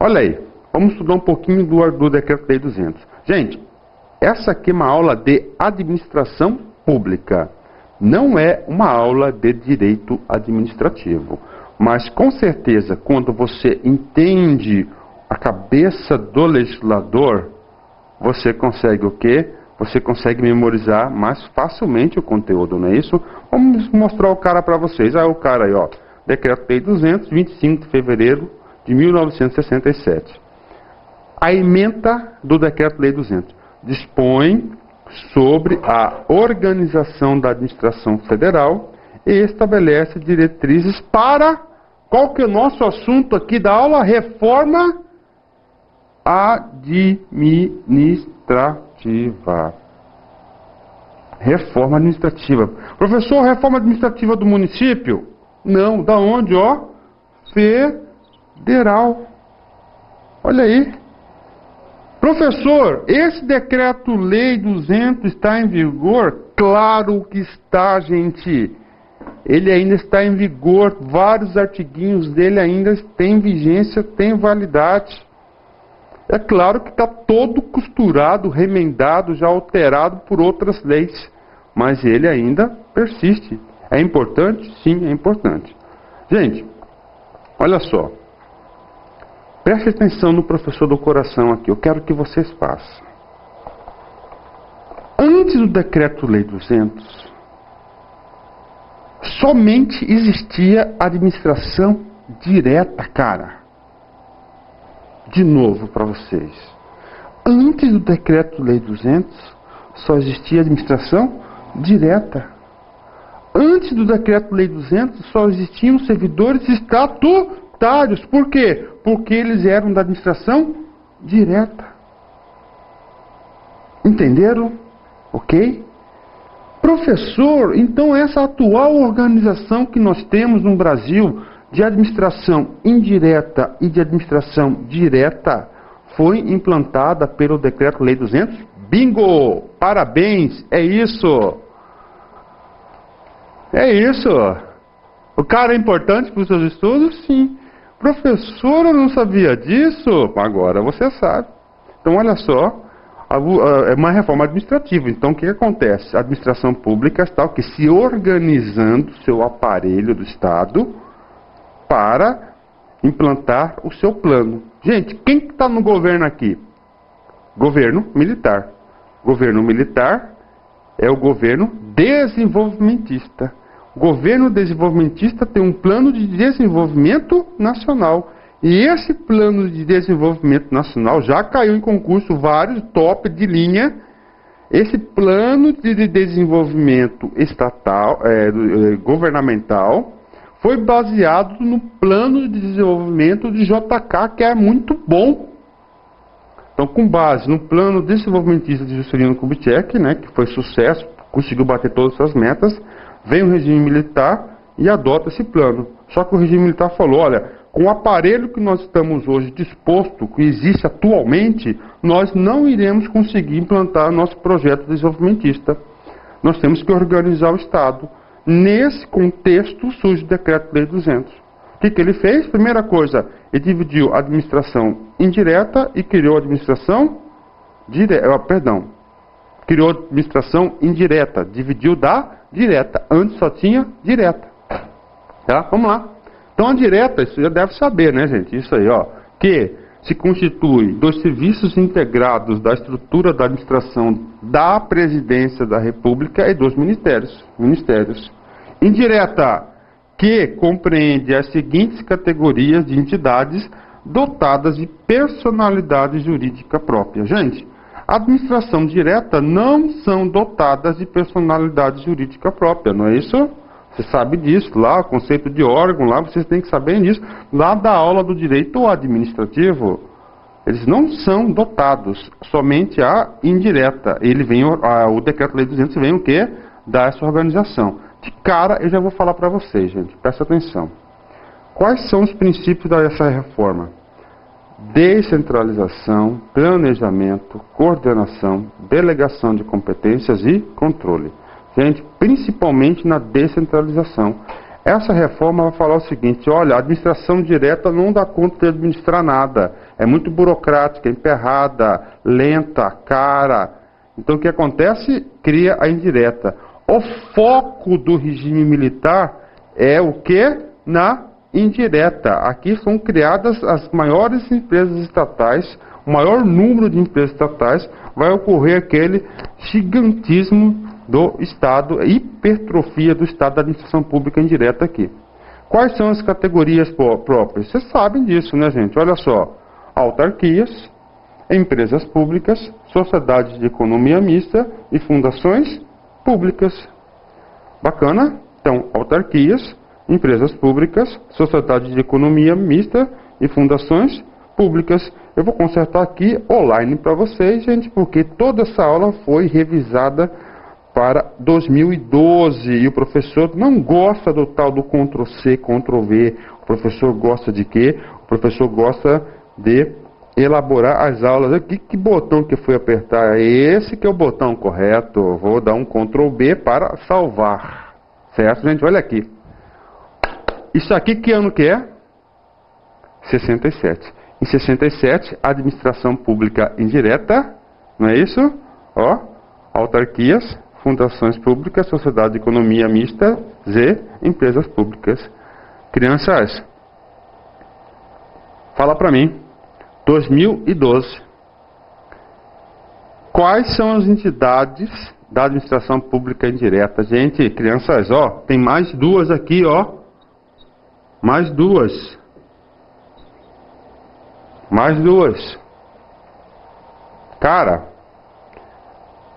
Olha aí, vamos estudar um pouquinho do Decreto-Lei 200. Gente, essa aqui é uma aula de administração pública. Não é uma aula de direito administrativo. Mas, com certeza, quando você entende a cabeça do legislador, você consegue o quê? Você consegue memorizar mais facilmente o conteúdo, não é isso? Vamos mostrar o cara para vocês. O cara aí, ó. Decreto-Lei 200, 25 de fevereiro de 1967. A ementa do Decreto-Lei 200 dispõe sobre a organização da administração federal e estabelece diretrizes para, qual que é o nosso assunto aqui da aula? Reforma administrativa. Reforma administrativa. Professor, reforma administrativa do município? Não, da onde, ó? Federal. Olha aí. Professor, esse Decreto-Lei 200 está em vigor? Claro que está, gente. Ele ainda está em vigor. Vários artiguinhos dele ainda têm vigência, têm validade. É claro que está todo costurado, remendado, já alterado por outras leis. Mas ele ainda persiste. É importante? Sim, é importante. Gente, olha só. Preste atenção no professor do coração aqui. Eu quero que vocês façam. Antes do Decreto-Lei 200, somente existia administração direta, cara. De novo para vocês. Antes do Decreto-Lei 200, só existia administração direta. Antes do Decreto-Lei 200, só existiam servidores estatutários. Por quê? Porque eles eram da administração direta. Entenderam? Ok? Professor, então essa atual organização que nós temos no Brasil de administração indireta e de administração direta foi implantada pelo Decreto-Lei 200? Bingo! Parabéns! É isso! É isso! O cara é importante para os seus estudos? Sim. Professor, eu não sabia disso? Agora você sabe. Então, olha só, é uma reforma administrativa. Então, o que acontece? A administração pública está o quê? Se organizando seu aparelho do Estado para implantar o seu plano. Gente, quem está no governo aqui? Governo militar. Governo militar é o governo desenvolvimentista. O governo desenvolvimentista tem um plano de desenvolvimento nacional. E esse plano de desenvolvimento nacional já caiu em concurso vários top de linha. Esse plano de desenvolvimento estatal, governamental, foi baseado no plano de desenvolvimento de JK, que é muito bom. Então, com base no plano desenvolvimentista de Juscelino Kubitschek, né, que foi sucesso, conseguiu bater todas as metas, vem o regime militar e adota esse plano. Só que o regime militar falou, olha, com o aparelho que nós estamos hoje disposto, que existe atualmente, nós não iremos conseguir implantar nosso projeto desenvolvimentista. Nós temos que organizar o Estado. Nesse contexto surge o Decreto-Lei 200. O que ele fez? Primeira coisa, ele dividiu a administração indireta e criou a administração criou a administração indireta, dividiu da direta. Antes só tinha direta. Tá? Vamos lá. Então a direta, isso já deve saber, né, gente? Isso aí, ó, que se constitui dos serviços integrados da estrutura da administração da Presidência da República e dos ministérios. Indireta, que compreende as seguintes categorias de entidades dotadas de personalidade jurídica própria. Gente, a administração direta não são dotadas de personalidade jurídica própria, não é isso? Você sabe disso, lá, o conceito de órgão, lá, vocês têm que saber disso. Lá da aula do direito administrativo, eles não são dotados, somente a indireta. O Decreto-Lei 200 vem o quê? Dar essa organização. De cara, eu já vou falar para vocês, gente, presta atenção. Quais são os princípios dessa reforma? Descentralização, planejamento, coordenação, delegação de competências e controle. Gente, principalmente na descentralização. Essa reforma vai falar o seguinte, olha, a administração direta não dá conta de administrar nada. é muito burocrática, emperrada, lenta, cara. Então o que acontece? Cria a indireta. O foco do regime militar é o que? Na indireta. Aqui são criadas as maiores empresas estatais, o maior número de empresas estatais, vai ocorrer aquele gigantismo do Estado, hipertrofia do Estado da administração pública indireta aqui. Quais são as categorias próprias? Vocês sabem disso, né, gente? Olha só, autarquias, empresas públicas, sociedades de economia mista e fundações públicas. Bacana? Então, autarquias, empresas públicas, sociedades de economia mista e fundações públicas. Eu vou consertar aqui online para vocês, gente, porque toda essa aula foi revisada para 2012 e o professor não gosta do tal do Ctrl+C, Ctrl+V. O professor gosta de quê? O professor gosta de elaborar as aulas. Aqui, que botão que eu fui apertar? Esse que é o botão correto. Vou dar um Ctrl+B para salvar. Certo, gente? Olha aqui. Isso aqui que ano que é? 67. Em 67, administração pública indireta, não é isso? Ó, autarquias, fundações públicas, sociedade de economia mista, Z, empresas públicas. Crianças, fala para mim, 2012, quais são as entidades da administração pública indireta? Gente, crianças, ó, tem mais duas aqui, ó, mais duas. Mais duas. Cara,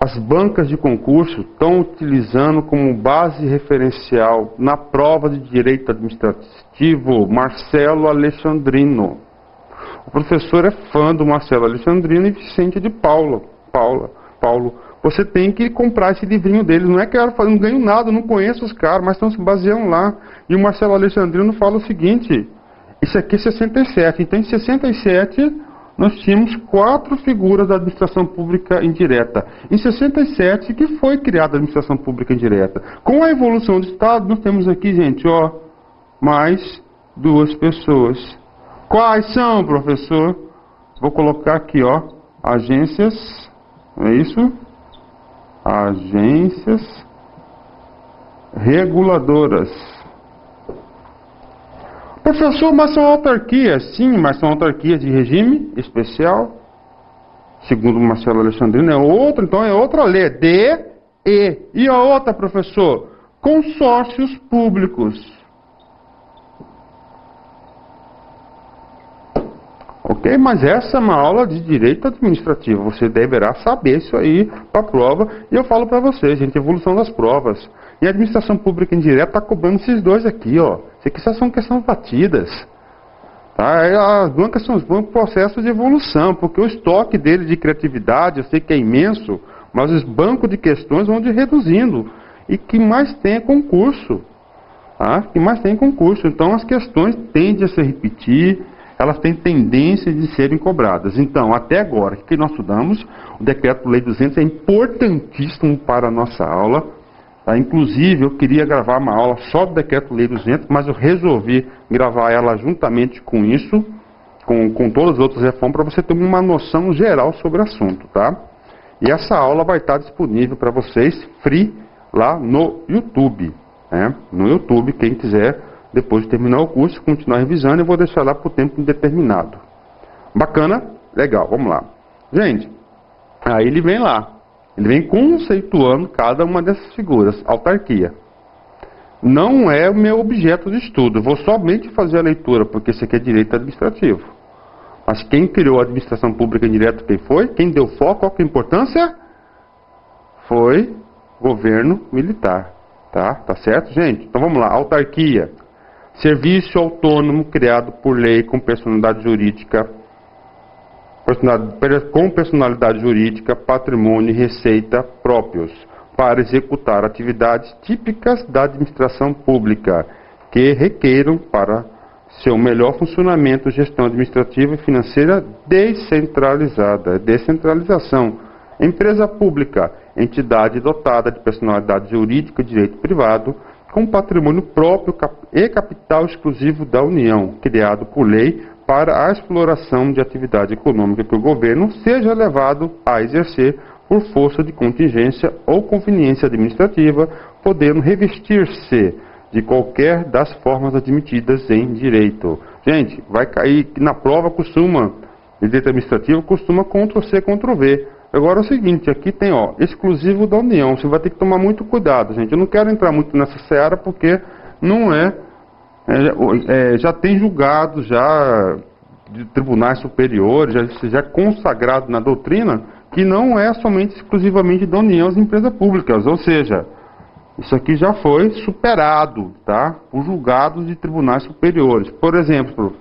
as bancas de concurso estão utilizando como base referencial na prova de direito administrativo Marcelo Alexandrino. O professor é fã do Marcelo Alexandrino e Vicente de Paulo. Você tem que comprar esse livrinho deles. Não é que eu não ganho nada, não conheço os caras, mas estão se baseando lá. E o Marcelo Alexandrino fala o seguinte: isso aqui é 67. Então, em 67, nós tínhamos 4 figuras da administração pública indireta. Em 67, que foi criada a administração pública indireta. Com a evolução do Estado, nós temos aqui, gente, ó, mais 2 pessoas. Quais são, professor? Vou colocar aqui, ó, agências, é isso? Agências reguladoras. Professor, mas são autarquias? Sim, mas são autarquias de regime especial. Segundo o Marcelo Alexandrino, é outra, então é outra lei. D, E. E a outra, professor? Consórcios públicos. Ok, mas essa é uma aula de direito administrativo. Você deverá saber isso aí para a prova. E eu falo para vocês, gente, evolução das provas. E a administração pública indireta está cobrando esses dois aqui, ó. Isso aqui só são questões batidas. Tá? As bancas são um processo de evolução, porque o estoque dele de criatividade, eu sei que é imenso, mas os bancos de questões vão reduzindo. E que mais tem é concurso. Tá? Que mais tem concurso. Então as questões tendem a se repetir, elas têm tendência de serem cobradas. Então, até agora, o que nós estudamos? O Decreto-Lei 200 é importantíssimo para a nossa aula. Tá? Inclusive, eu queria gravar uma aula só do Decreto-Lei 200, mas eu resolvi gravar ela juntamente com isso, com todas as outras reformas, para você ter uma noção geral sobre o assunto. Tá? E essa aula vai estar disponível para vocês, free, lá no YouTube. Né? No YouTube, quem quiser, depois de terminar o curso, continuar revisando, eu vou deixar lá por tempo indeterminado. Bacana? Legal, vamos lá. Gente, aí ele vem lá. Ele vem conceituando cada uma dessas figuras. Autarquia. Não é o meu objeto de estudo. Eu vou somente fazer a leitura, porque isso aqui é direito administrativo. Mas quem criou a administração pública indireta, quem foi? Quem deu foco, qual que é a importância? Foi governo militar. Tá certo, gente? Então vamos lá. Autarquia. Serviço autônomo criado por lei com personalidade jurídica, patrimônio e receita próprios, para executar atividades típicas da administração pública, que requeiram para seu melhor funcionamento gestão administrativa e financeira descentralizada. Descentralização. Empresa pública, entidade dotada de personalidade jurídica e direito privado, com patrimônio próprio e capital exclusivo da União, criado por lei para a exploração de atividade econômica que o governo seja levado a exercer por força de contingência ou conveniência administrativa, podendo revestir-se de qualquer das formas admitidas em direito. Gente, vai cair que na prova direito administrativo costuma Ctrl+C, Ctrl+V. Agora é o seguinte, aqui tem, ó, exclusivo da União. Você vai ter que tomar muito cuidado, gente. Eu não quero entrar muito nessa seara porque não já tem julgados já de tribunais superiores, já é consagrado na doutrina que não é somente exclusivamente da União as empresas públicas, ou seja, isso aqui já foi superado, tá? Por julgados de tribunais superiores. Por exemplo,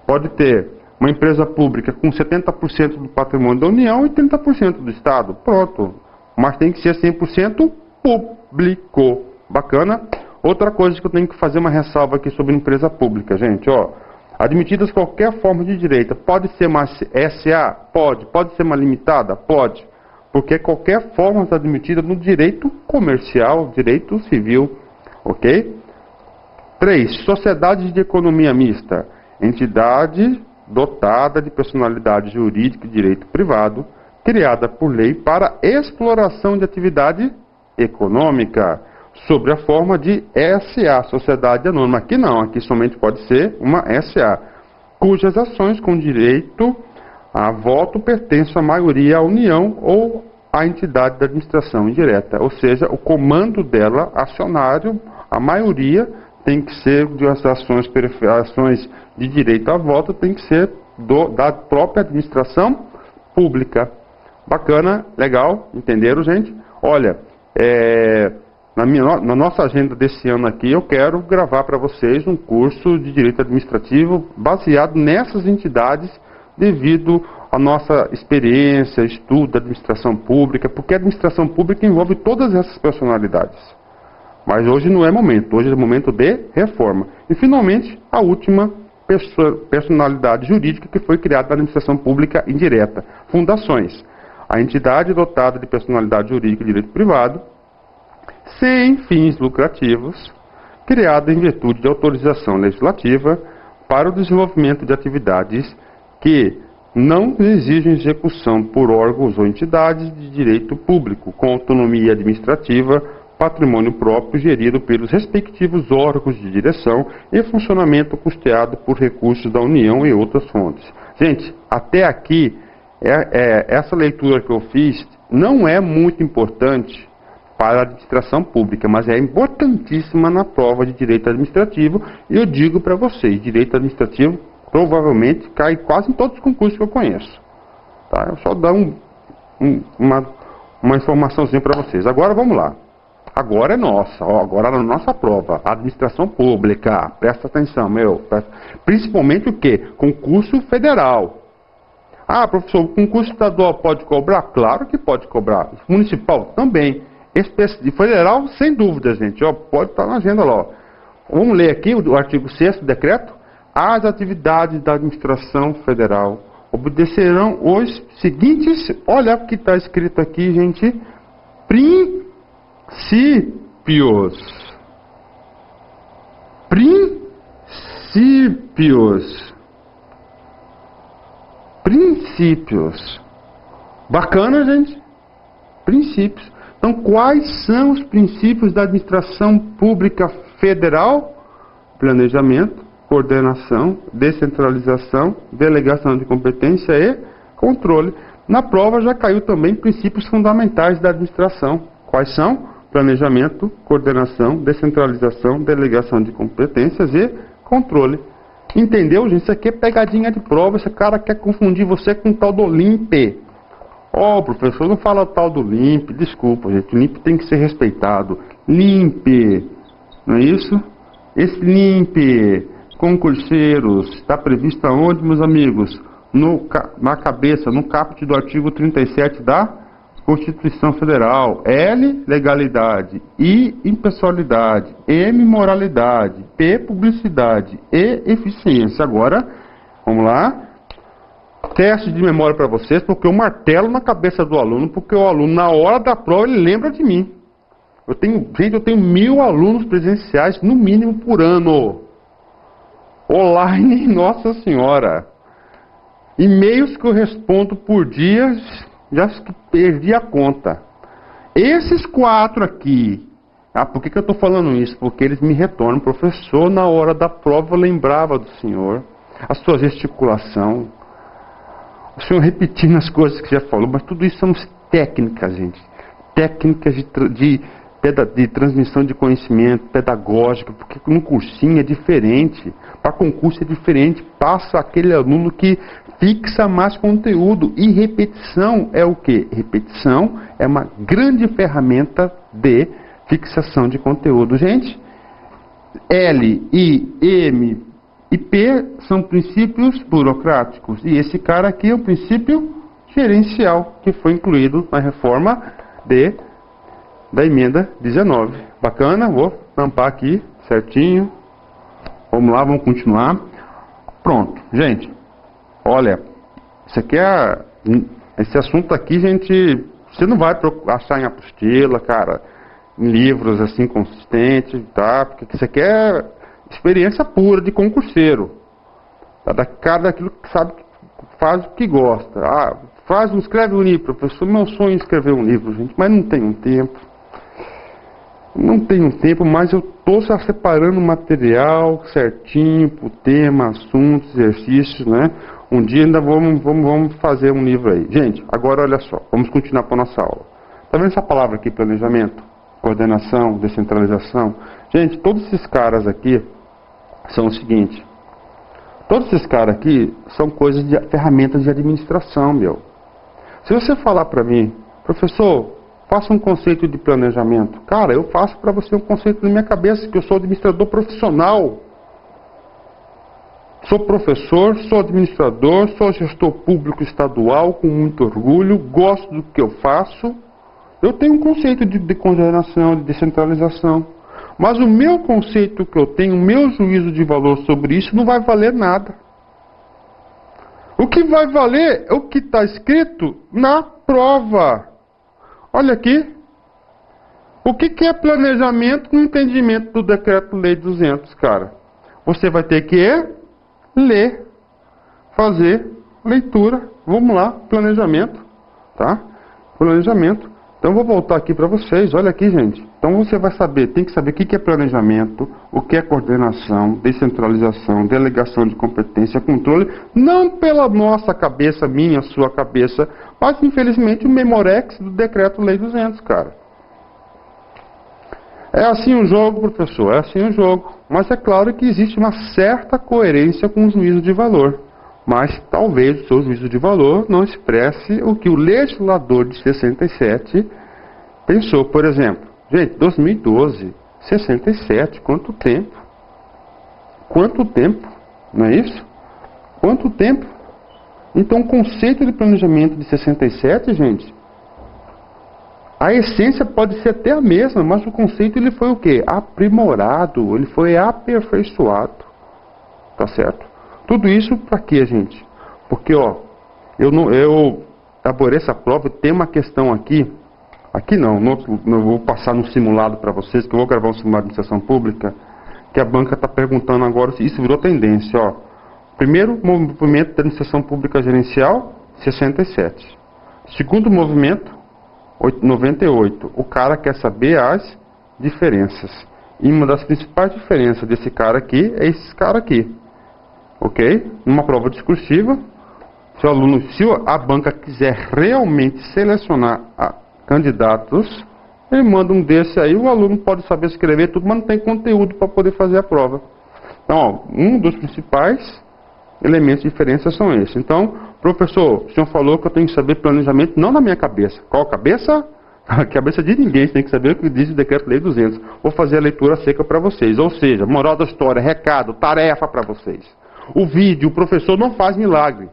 pode ter uma empresa pública com 70% do patrimônio da União e 30% do Estado. Pronto. Mas tem que ser 100% público. Bacana? Outra coisa que eu tenho que fazer uma ressalva aqui sobre empresa pública, gente, ó. Admitidas qualquer forma de direito. Pode ser uma SA? Pode. Pode ser uma limitada? Pode. Porque qualquer forma está admitida no direito comercial, direito civil. Ok? 3. Sociedade de economia mista. Entidade dotada de personalidade jurídica e direito privado, criada por lei para exploração de atividade econômica, sob a forma de SA, Sociedade Anônima. Aqui não, aqui somente pode ser uma SA, cujas ações com direito a voto pertencem à maioria à União ou à entidade da administração indireta, ou seja, o comando dela, acionário, a maioria tem que ser de ações de direito a voto, tem que ser da própria administração pública. Bacana, legal, entenderam, gente? Olha, na nossa agenda desse ano aqui, eu quero gravar para vocês um curso de direito administrativo baseado nessas entidades, devido à nossa experiência, estudo da administração pública, porque a administração pública envolve todas essas personalidades. Mas hoje não é momento, hoje é momento de reforma. E finalmente, a última personalidade jurídica que foi criada na administração pública indireta, fundações. A entidade dotada de personalidade jurídica e direito privado, sem fins lucrativos, criada em virtude de autorização legislativa para o desenvolvimento de atividades que não exigem execução por órgãos ou entidades de direito público, com autonomia administrativa, patrimônio próprio gerido pelos respectivos órgãos de direção e funcionamento custeado por recursos da União e outras fontes. Gente, até aqui, essa leitura que eu fiz não é muito importante para a administração pública, mas é importantíssima na prova de direito administrativo, e eu digo para vocês, direito administrativo provavelmente cai quase em todos os concursos que eu conheço. Tá? Eu só dar uma informaçãozinha para vocês. Agora vamos lá. Agora é nossa, agora é na nossa prova, administração pública, presta atenção, principalmente o quê? Concurso federal. Ah, professor, o concurso estadual pode cobrar? Claro que pode cobrar. Municipal também. Federal, sem dúvida, gente, ó, pode estar na agenda lá. Ó. Vamos ler aqui o artigo 6º do decreto. As atividades da administração federal obedecerão os seguintes, olha o que está escrito aqui, gente, princípios. Bacana, gente? Princípios. Então, quais são os princípios da administração pública federal? Planejamento, coordenação, descentralização, delegação de competência e controle. Na prova já caiu também princípios fundamentais da administração. Quais são? Planejamento, coordenação, descentralização, delegação de competências e controle. Entendeu, gente? Isso aqui é pegadinha de prova. Esse cara quer confundir você com o tal do LIMP. Ó, professor, não fala tal do LIMP. Desculpa, gente. O LIMP tem que ser respeitado. LIMP, não é isso? Esse LIMP, concurseiros, está previsto aonde, meus amigos? Na cabeça, no caput do artigo 37 da Constituição Federal. L, legalidade. I, impessoalidade. M, moralidade. P, publicidade. E, eficiência. Agora, vamos lá. Teste de memória para vocês, porque eu martelo na cabeça do aluno, porque o aluno, na hora da prova, ele lembra de mim. Eu tenho 1000 alunos presenciais, no mínimo, por ano. Online, nossa senhora. E-mails que eu respondo por dia, já perdi a conta. Esses 4 aqui, por que eu estou falando isso? Porque eles me retornam, professor, na hora da prova eu lembrava do senhor, a sua gesticulação, o senhor repetindo as coisas que já falou, mas tudo isso são técnicas, gente. Técnicas de transmissão de conhecimento, pedagógica, porque no cursinho é diferente, para concurso é diferente, passa aquele aluno que fixa mais conteúdo, e repetição é o quê? Repetição é uma grande ferramenta de fixação de conteúdo. Gente, L, I, M e P são princípios burocráticos, e esse cara aqui é um princípio gerencial, que foi incluído na reforma da emenda 19. Bacana? Vou tampar aqui certinho. Vamos lá, vamos continuar. Pronto, gente. Olha, isso aqui esse assunto aqui, gente, você não vai achar em apostila, cara, em livros assim consistentes, tá? Porque isso aqui é experiência pura de concurseiro. Tá? Da cara daquilo que sabe, faz o que gosta. Escreve um livro, professor. Meu sonho é escrever um livro, gente, mas não tenho tempo. Não tenho tempo, mas eu estou separando material certinho para o tema, assuntos, exercícios, né? Um dia ainda vamos fazer um livro aí. Gente, agora olha só, vamos continuar para a nossa aula. Está vendo essa palavra aqui, planejamento, coordenação, descentralização? Gente, todos esses caras aqui são o seguinte. Todos esses caras aqui são coisas ferramentas de administração, meu. Se você falar para mim, professor, faça um conceito de planejamento. Cara, eu faço para você um conceito na minha cabeça, que eu sou administrador profissional. Sou professor, sou administrador, sou gestor público estadual, com muito orgulho, gosto do que eu faço. Eu tenho um conceito de coordenação, de descentralização. Mas o meu conceito que eu tenho, o meu juízo de valor sobre isso não vai valer nada. O que vai valer é o que está escrito na prova. Olha aqui. O que é planejamento no entendimento do Decreto-Lei 200, cara? Você vai ter que ler, fazer leitura. Vamos lá, planejamento, tá? Planejamento. Então eu vou voltar aqui para vocês. Olha aqui, gente. Então você vai saber, tem que saber o que é planejamento, o que é coordenação, descentralização, delegação de competência, controle, não pela nossa cabeça, minha, sua cabeça, mas infelizmente o Memorex do Decreto-Lei 200, cara. É assim o jogo, professor, é assim o jogo. Mas é claro que existe uma certa coerência com o juízo de valor. Mas talvez o seu juízo de valor não expresse o que o legislador de 67 pensou. Por exemplo, gente, 2012, 67, quanto tempo? Quanto tempo? Não é isso? Quanto tempo? Então o conceito de planejamento de 67, gente, a essência pode ser até a mesma, mas o conceito ele foi o quê? Aprimorado, ele foi aperfeiçoado. Tá certo? Tudo isso para quê, gente? Porque, ó, eu elaborei essa prova e tem uma questão aqui. Aqui não vou passar no simulado para vocês, que eu vou gravar um simulado de sessão pública, que a banca está perguntando agora se isso virou tendência, ó. Primeiro movimento da administração pública gerencial, 67. Segundo movimento, 98. O cara quer saber as diferenças. E uma das principais diferenças desse cara aqui é esse cara aqui. Ok? Numa prova discursiva, se a banca quiser realmente selecionar candidatos, ele manda um desse aí, o aluno pode saber escrever tudo, mas não tem conteúdo para poder fazer a prova. Então, ó, um dos principais elementos de diferença são esses. Então, professor, o senhor falou que eu tenho que saber planejamento, não na minha cabeça. Qual cabeça? A cabeça de ninguém, você tem que saber o que diz o Decreto-Lei 200. Vou fazer a leitura seca para vocês. Ou seja, moral da história, recado, tarefa para vocês. O vídeo, o professor não faz milagre.